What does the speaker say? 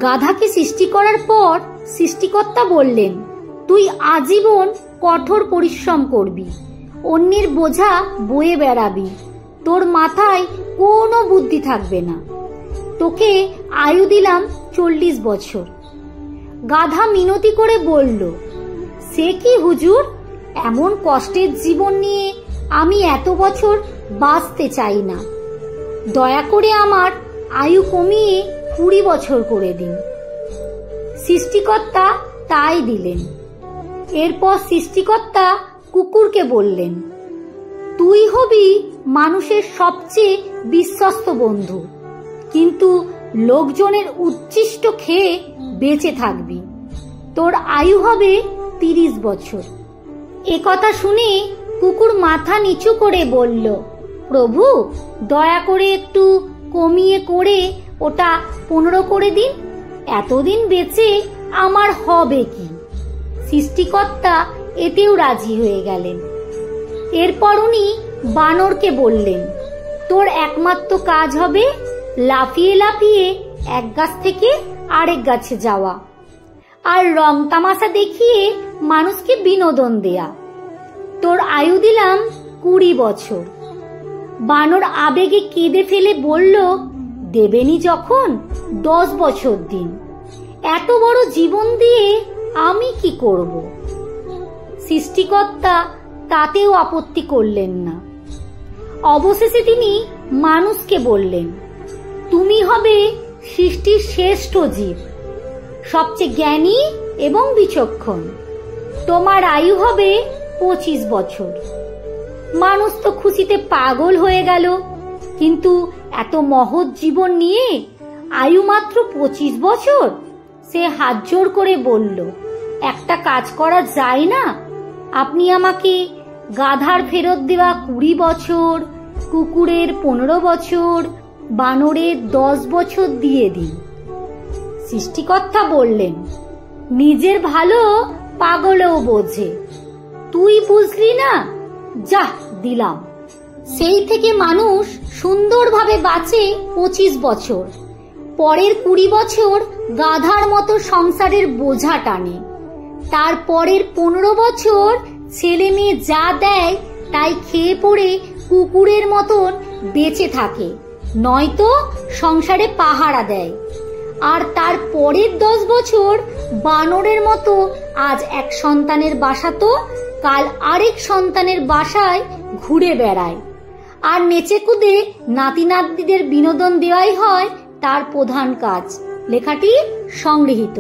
গাধাকে সৃষ্টি করার পর সৃষ্টিকর্তা বললেন, তুই আজীবন কঠোর পরিশ্রম করবি, অন্যের বোঝা বয়ে বেড়াবি, তোর মাথায় কোনো বুদ্ধি থাকবে না, তোকে আয়ু দিলাম 40 বছর। গাধা মিনতি করে বলল, সে কি হুজুর, এমন কষ্টের জীবন নিয়ে আমি এত বছর বাঁচতে চাই না, দয়া করে আমার আয়ু কমিয়ে 20 বছর করে দিন। সৃষ্টিকর্তা তাই দিলেন। এরপর সৃষ্টিকর্তা কুকুরকে বললেন, তুই হবি মানুষের সবচেয়ে বিশ্বস্ত বন্ধু, কিন্তু লোকজনের উচ্ছিষ্ট খেয়ে বেঁচে থাকবি, তোর আয়ু হবে 30 বছর। একথা শুনে কুকুর মাথা নিচু করে বলল, প্রভু দয়া করে একটু কমিয়ে করে ওটা 15 করে দিন, এতদিন বেঁচে আমার হবে কি? সৃষ্টিকর্তা এতেও রাজি হয়ে গেলেন। এরপর উনি বানরকে বললেন, তোর একমাত্র কাজ হবে লাফিয়ে লাফিয়ে এক গাছ থেকে আরেক গাছে যাওয়া আর রং তামাশা দেখিয়ে মানুষকে বিনোদন দেয়া। তোর আয়ু দিলাম 20 বছর। বানর আবেগে কেঁদে ফেলে বলল, দেবেনি যখন 10 বছর দিন, এত বড় জীবন দিয়ে আমি কি করব? সৃষ্টিকর্তা তাতেও আপত্তি করলেন না। অবশেষে তিনি মানুষকে বললেন, তুমি হবে সৃষ্টির শ্রেষ্ঠ জীব, সবচেয়ে জ্ঞানী এবং বিচক্ষণ, তোমার আয়ু হবে 25 বছর। মানুষ তো খুশিতে পাগল হয়ে গেল, কিন্তু এত মহৎ জীবন নিয়ে আয়ু মাত্র 25 বছর। সে হাত জোড় করে বলল, একটা কাজ করা যায় না? আপনি আমাকে গাধার ফেরত দেওয়া 20 বছর, কুকুরের 15 বছর, বানরের 10 বছর দিয়ে দিন। সৃষ্টিকর্তা বললেন, নিজের ভালো পাগলেও বোঝে, তুই বুঝলি না, যা দিলাম। সেই থেকে মানুষ সুন্দরভাবে বাঁচে 25 বছর। পরের 20 বছর গাধার মতো সংসারের বোঝা টানে, তারপরের 15 বছর ছেলে মেয়ে যা দেয় তাই খেয়ে পড়ে কুকুরের মতন বেঁচে থাকে, নয়তো সংসারে পাহারা দেয়। আর তার পরের 10 বছর বানরের মতো আজ এক সন্তানের বাসা তো কাল আরেক সন্তানের বাসায় ঘুরে বেড়ায়, আর নেচে কুদে নাতি নাতনিদের বিনোদন দেওয়াই হয় তার প্রধান কাজ। লেখাটি সংগৃহীত।